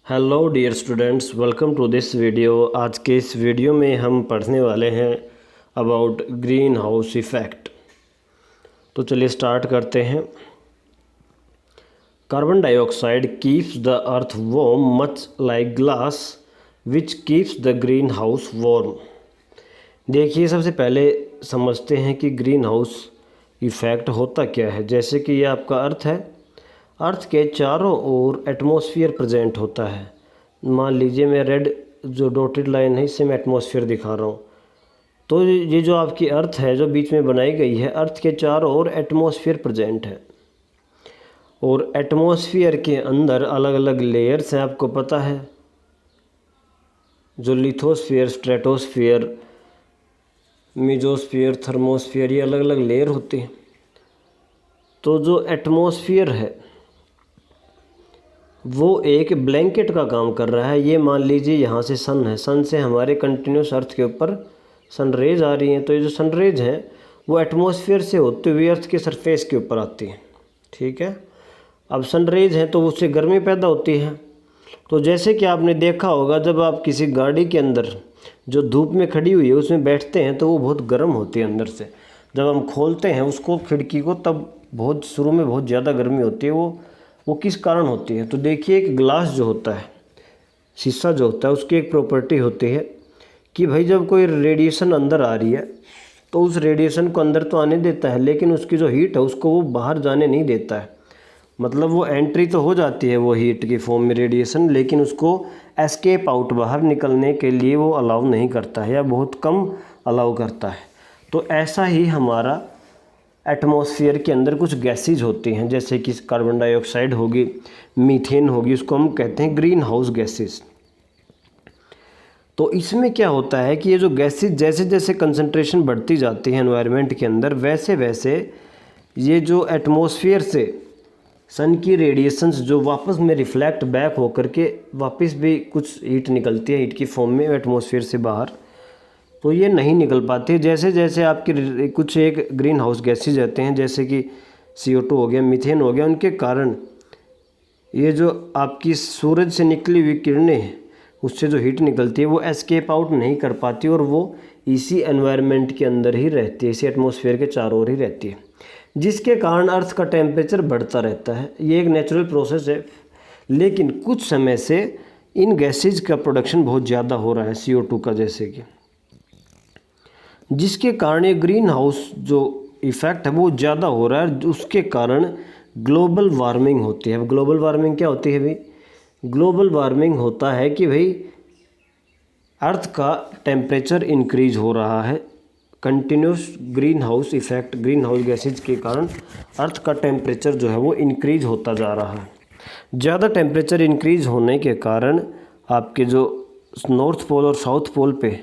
Hello dear students, welcome to this video. आज के इस वीडियो में हम पढ़ने वाले हैं अबाउट ग्रीन हाउस इफ़ेक्ट। तो चलिए स्टार्ट करते हैं। Carbon dioxide keeps the earth warm much like glass which keeps the green house warm. देखिए, सबसे पहले समझते हैं कि ग्रीन हाउस इफ़ेक्ट होता क्या है। जैसे कि ये आपका अर्थ है, अर्थ के चारों ओर एटमॉस्फेयर प्रेजेंट होता है। मान लीजिए मैं रेड जो डॉटेड लाइन है इससे मैं एटमॉस्फेयर दिखा रहा हूँ। तो ये जो आपकी अर्थ है जो बीच में बनाई गई है, अर्थ के चारों ओर एटमॉस्फेयर प्रेजेंट है और एटमॉस्फेयर के अंदर अलग अलग लेयर्स हैं, आपको पता है, जो लिथोस्फीयर, स्ट्रेटोस्फीयर, मेसोस्फीयर, थर्मोस्फीयर, ये अलग अलग लेयर होते हैं। तो जो एटमॉस्फेयर है वो एक ब्लैंकेट का काम कर रहा है। ये मान लीजिए यहाँ से सन है, सन से हमारे कंटिन्यूस अर्थ के ऊपर सन रेज आ रही हैं। तो ये जो सन रेज हैं वो एटमॉस्फेयर से होते हुए अर्थ के सरफेस के ऊपर आती हैं। ठीक है, अब सन रेज हैं तो उससे गर्मी पैदा होती है। तो जैसे कि आपने देखा होगा, जब आप किसी गाड़ी के अंदर जो धूप में खड़ी हुई है उसमें बैठते हैं तो वो बहुत गर्म होती है अंदर से। जब हम खोलते हैं उसको, खिड़की को, तब बहुत शुरू में बहुत ज़्यादा गर्मी होती है। वो किस कारण होती है? तो देखिए, एक ग्लास जो होता है, शीशा जो होता है, उसकी एक प्रॉपर्टी होती है कि भाई जब कोई रेडिएशन अंदर आ रही है तो उस रेडिएशन को अंदर तो आने देता है, लेकिन उसकी जो हीट है उसको वो बाहर जाने नहीं देता है। मतलब वो एंट्री तो हो जाती है वो हीट की फॉर्म में रेडिएशन, लेकिन उसको एस्केप आउट, बाहर निकलने के लिए वो अलाउ नहीं करता है या बहुत कम अलाउ करता है। तो ऐसा ही हमारा एटमॉस्फेयर के अंदर कुछ गैसेज होती हैं, जैसे कि कार्बन डाइऑक्साइड होगी, मीथेन होगी, उसको हम कहते हैं ग्रीन हाउस गैसेज। तो इसमें क्या होता है कि ये जो गैसेज जैसे जैसे कंसंट्रेशन बढ़ती जाती है एनवायरनमेंट के अंदर, वैसे वैसे ये जो एटमॉस्फेयर से सन की रेडिएशंस जो वापस में रिफ्लेक्ट बैक होकर के वापस भी कुछ हीट निकलती है, हीट की फॉर्म में एटमॉस्फेयर से बाहर, तो ये नहीं निकल पाती। जैसे जैसे आपकी कुछ एक ग्रीन हाउस गैसेज रहते हैं, जैसे कि CO2 हो गया, मीथेन हो गया, उनके कारण ये जो आपकी सूरज से निकली हुई किरणें हैं उससे जो हीट निकलती है वो एस्केप आउट नहीं कर पाती और वो इसी एनवायरनमेंट के अंदर ही रहती है, इसी एटमॉस्फेयर के चारों ओर ही रहती है, जिसके कारण अर्थ का टेम्परेचर बढ़ता रहता है। ये एक नेचुरल प्रोसेस है। लेकिन कुछ समय से इन गैसेज का प्रोडक्शन बहुत ज़्यादा हो रहा है, CO2 का, जैसे कि, जिसके कारण ये ग्रीन हाउस जो इफ़ेक्ट है वो ज़्यादा हो रहा है। उसके कारण ग्लोबल वार्मिंग होती है। ग्लोबल वार्मिंग क्या होती है भाई? ग्लोबल वार्मिंग होता है कि भाई अर्थ का टेम्परेचर इंक्रीज हो रहा है। Continuous green house effect, green house gases के कारण अर्थ का टेम्परेचर जो है वो इंक्रीज होता जा रहा है। ज़्यादा टेम्परेचर इंक्रीज होने के कारण आपके जो नॉर्थ पोल और साउथ पोल पे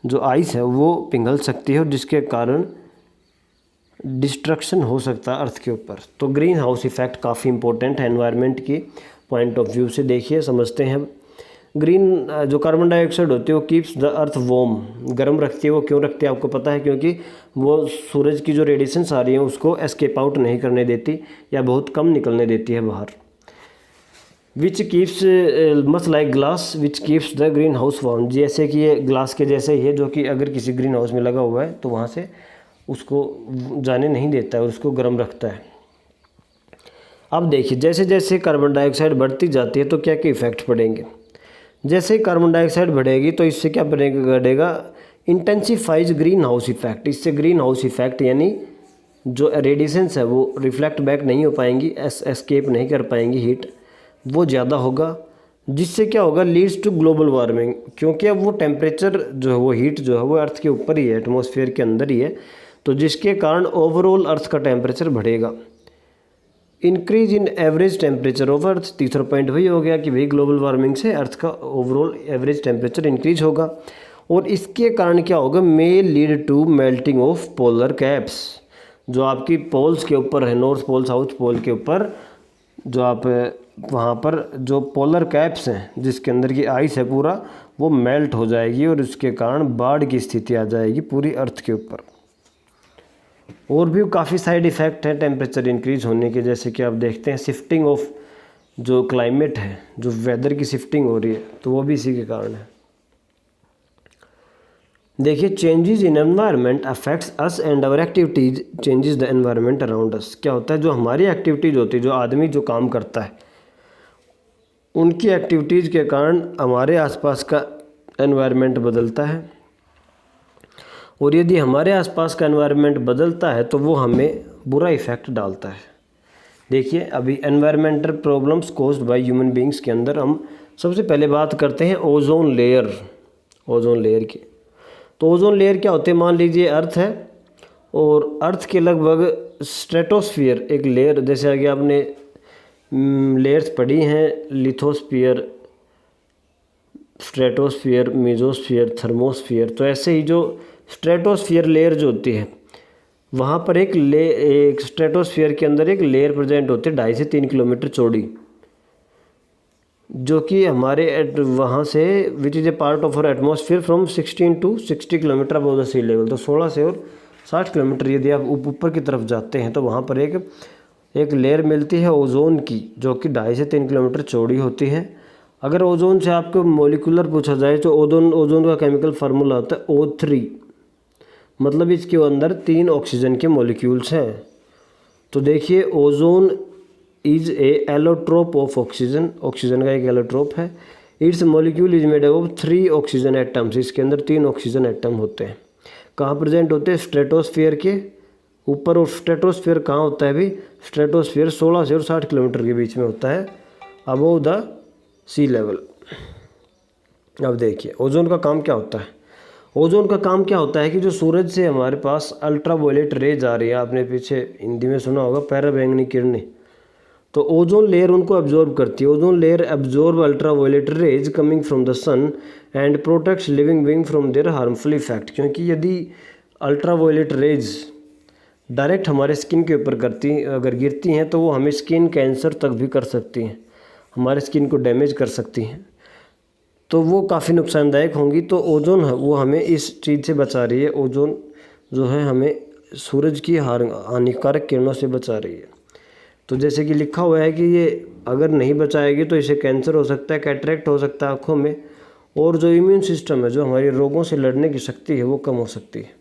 जो आइस है वो पिघल सकती है और जिसके कारण डिस्ट्रक्शन हो सकता है अर्थ के ऊपर। तो ग्रीन हाउस इफ़ेक्ट काफ़ी इंपॉर्टेंट है एनवायरनमेंट की पॉइंट ऑफ व्यू से। देखिए, समझते हैं। ग्रीन जो कार्बन डाइऑक्साइड होती है वो कीप्स द अर्थ वार्म, गर्म रखती है। वो क्यों रखती है आपको पता है? क्योंकि वो सूरज की जो रेडिएशंस आ रही हैं उसको एस्केप आउट नहीं करने देती या बहुत कम निकलने देती है बाहर। Which keeps much like glass which keeps the green house warm, जैसे कि ये ग्लास के जैसे ही है, जो कि अगर किसी ग्रीन हाउस में लगा हुआ है तो वहाँ से उसको जाने नहीं देता है और उसको गर्म रखता है। अब देखिए, जैसे जैसे कार्बन डाइऑक्साइड बढ़ती जाती है तो क्या क्या इफ़ेक्ट पड़ेंगे। जैसे ही कार्बन डाइऑक्साइड बढ़ेगी तो इससे क्या बढ़ेगा? Intensifies green house effect. इससे ग्रीन हाउस इफ़ेक्ट यानी जो रेडिएशंस है वो रिफ्लेक्ट बैक नहीं हो पाएंगी, एस्केप नहीं कर पाएंगी, हीट वो ज़्यादा होगा, जिससे क्या होगा? Leads to global warming. क्योंकि अब वो टेम्परेचर जो है, वो हीट जो है वो अर्थ के ऊपर ही है, एटमॉस्फेयर के अंदर ही है, तो जिसके कारण ओवरऑल अर्थ का टेम्परेचर बढ़ेगा। Increase in average temperature of earth, तीसरा पॉइंट वही हो गया कि भाई ग्लोबल वार्मिंग से अर्थ का ओवरऑल एवरेज टेम्परेचर इंक्रीज होगा और इसके कारण क्या होगा? May lead to melting of polar caps. जो आपकी पोल्स के ऊपर है, नॉर्थ पोल, साउथ पोल के ऊपर, जो आप वहाँ पर जो पोलर कैप्स हैं जिसके अंदर की आइस है पूरा, वो मेल्ट हो जाएगी और उसके कारण बाढ़ की स्थिति आ जाएगी पूरी अर्थ के ऊपर। और भी काफ़ी साइड इफ़ेक्ट हैं टेम्परेचर इंक्रीज होने के, जैसे कि आप देखते हैं शिफ्टिंग ऑफ जो क्लाइमेट है, जो वेदर की शिफ्टिंग हो रही है, तो वो भी इसी के कारण है। देखिए, changes in environment affects us and our activities changes the environment around us. क्या होता है, जो हमारी एक्टिविटीज़ होती है, जो आदमी जो काम करता है, उनकी एक्टिविटीज़ के कारण हमारे आसपास का एनवायरनमेंट बदलता है, और यदि हमारे आसपास का एनवायरनमेंट बदलता है तो वो हमें बुरा इफ़ेक्ट डालता है। देखिए, अभी environmental problems caused by human beings के अंदर हम सबसे पहले बात करते हैं ओजोन लेयर, ओजोन लेयर की। तो ओजोन लेयर क्या होते हैं, मान लीजिए अर्थ है, और अर्थ के लगभग स्ट्रेटोस्फियर एक लेयर, जैसे आगे आपने लेयर्स पढ़ी हैं, लिथोस्फियर, स्ट्रेटोस्फियर, मेसोस्फियर, थर्मोस्फियर। तो ऐसे ही जो स्ट्रेटोस्फियर लेयर जो होती है, वहाँ पर एक स्ट्रेटोस्फियर के अंदर एक लेयर प्रेजेंट होती है 2.5 से 3 किलोमीटर चौड़ी, जो कि हमारे वहाँ से which is a part of our atmosphere from 16 to 60 kilometre above the sea level. तो 16 से और 60 किलोमीटर यदि आप ऊपर की तरफ जाते हैं तो वहाँ पर एक लेयर मिलती है ओजोन की, जो कि 2.5 से 3 किलोमीटर चौड़ी होती है। अगर ओजोन से आपको मोलिकुलर पूछा जाए तो ओजोन का केमिकल फार्मूला होता है O3, मतलब इसके अंदर 3 ऑक्सीजन के मॉलिक्यूल्स हैं। तो देखिए, ozone is a allotrope of oxygen, oxygen का एक एलोट्रोप है। It's molecule is made of 3 oxygen atoms, इसके अंदर 3 ऑक्सीजन एटम होते हैं। कहाँ प्रेजेंट होते हैं, स्ट्रेटोस्फियर के ऊपर। और स्ट्रेटोस्फियर कहाँ होता है भी, स्ट्रेटोस्फियर 16 से और 60 किलोमीटर के बीच में होता है, अबव द सी लेवल। अब देखिए, ओजोन का काम क्या होता है। ओजोन का काम क्या होता है कि जो सूरज से हमारे पास अल्ट्रावायलेट रेज आ रही है, आपने पीछे हिंदी में सुना होगा पराबैंगनी किरणें, तो ओजोन लेयर उनको एब्जॉर्ब करती है। Ozone layer absorb ultraviolet rays coming from the sun and protects living being from their harmful effect. क्योंकि यदि अल्ट्रावायलेट रेज डायरेक्ट हमारे स्किन के ऊपर अगर गिरती हैं तो वो हमें स्किन कैंसर तक भी कर सकती हैं, हमारे स्किन को डैमेज कर सकती हैं, तो वो काफ़ी नुकसानदायक होंगी। तो ओजोन है वो हमें इस चीज़ से बचा रही है। ओजोन जो है हमें सूरज की हानिकारक किरणों से बचा रही है। तो जैसे कि लिखा हुआ है कि ये अगर नहीं बचाएगी तो इसे कैंसर हो सकता है, कैटरेक्ट हो सकता है आँखों में, और जो इम्यून सिस्टम है, जो हमारे रोगों से लड़ने की शक्ति है, वो कम हो सकती है।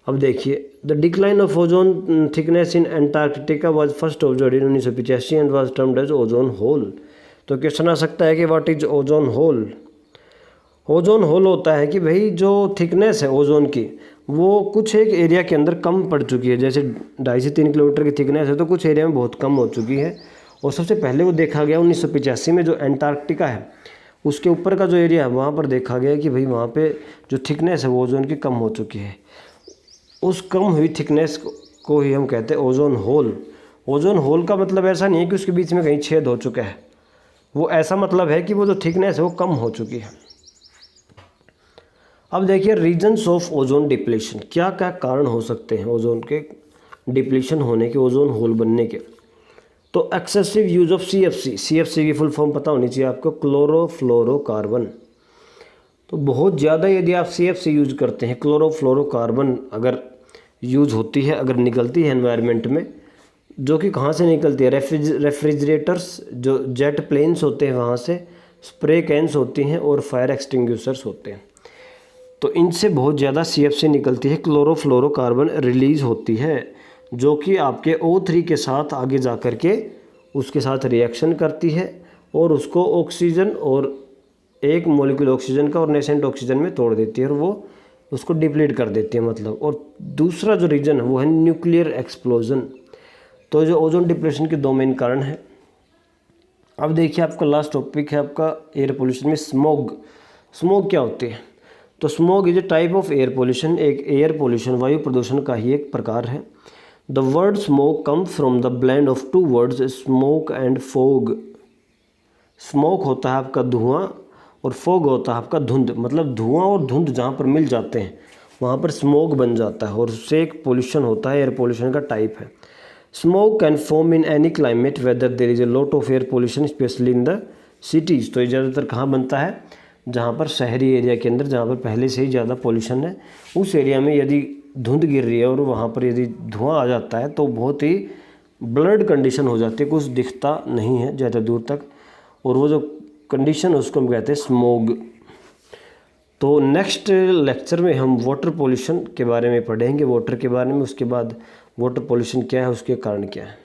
अब देखिए, the decline of ozone thickness in Antarctica was first observed in 1985 and was termed as ozone hole. तो क्वेश्चन आ सकता है कि what is ozone hole. Ozone hole होता है कि भाई जो थिकनेस है ओजोन की, वो कुछ एक एरिया के अंदर कम पड़ चुकी है। जैसे 2.5 से 3 किलोमीटर की थिकनेस है तो कुछ एरिया में बहुत कम हो चुकी है। और सबसे पहले वो देखा गया 1985 में, जो एंटार्क्टिका है उसके ऊपर का जो एरिया है वहाँ पर देखा गया कि भाई वहाँ पे जो थिकनेस है वो ओजोन की कम हो चुकी है। उस कम हुई थिकनेस को ही हम कहते हैं ओजोन होल। ओजोन होल का मतलब ऐसा नहीं है कि उसके बीच में कहीं छेद हो चुका है, वो ऐसा मतलब है कि वो जो थिकनेस है वो कम हो चुकी है। अब देखिए, रीजन्स ऑफ ओजोन डिप्लीशन, क्या क्या कारण हो सकते हैं ओजोन के डिप्लीशन होने के, ओजोन होल बनने के। तो एक्सेसिव यूज ऑफ CFC की फुल फॉर्म पता होनी चाहिए आपको, क्लोरोफ्लोरोकार्बन। तो बहुत ज़्यादा यदि आप CFC यूज करते हैं, क्लोरोफ्लोरोकार्बन अगर यूज होती है, अगर निकलती है एनवायरनमेंट में, जो कि कहाँ से निकलती है, रेफ्रिजरेटर्स, जो जेट प्लेन्स होते हैं वहाँ से, स्प्रे कैंस होती हैं, और फायर एक्सटिंग्विशर्स होते हैं। तो इनसे बहुत ज़्यादा CFC निकलती है, क्लोरोफ्लोरोकार्बन रिलीज़ होती है, जो कि आपके O3 के साथ आगे जा कर के उसके साथ रिएक्शन करती है और उसको ऑक्सीजन और एक मॉलिक्यूल ऑक्सीजन का और नेसेंट ऑक्सीजन में तोड़ देती है, और वो उसको डिप्लीट कर देती है मतलब। और दूसरा जो रीजन है वो है न्यूक्लियर एक्सप्लोजन। तो जो ओजोन डिप्लेशन के 2 मेन कारण हैं। अब देखिए, आपका लास्ट टॉपिक है आपका एयर पोल्यूशन में स्मोग। स्मोग क्या होती है, तो smog is a type of air pollution, एक एयर पोल्यूशन वायु प्रदूषण का ही एक प्रकार है। The word smoke come from the blend of 2 words, smoke and fog. Smoke होता है आपका धुआं और फोग होता है आपका धुंध, मतलब धुआं और धुंध जहाँ पर मिल जाते हैं वहाँ पर स्मोक बन जाता है, और उससे एक पोल्यूशन होता है, एयर पोल्यूशन का टाइप है। Smoke can form in any climate whether there is a lot of air pollution specially in the cities. तो ये ज़्यादातर कहाँ बनता है, जहाँ पर शहरी एरिया के अंदर, जहाँ पर पहले से ही ज़्यादा पोल्यूशन है, उस एरिया में यदि धुंध गिर रही है और वहाँ पर यदि धुआं आ जाता है तो बहुत ही ब्लर्ड कंडीशन हो जाती है, कुछ दिखता नहीं है ज़्यादा दूर तक, और वो जो कंडीशन है उसको हम कहते हैं स्मॉग। तो नेक्स्ट लेक्चर में हम वाटर पोल्यूशन के बारे में पढ़ेंगे, वाटर के बारे में, उसके बाद वाटर पोल्यूशन क्या है, उसके कारण क्या है।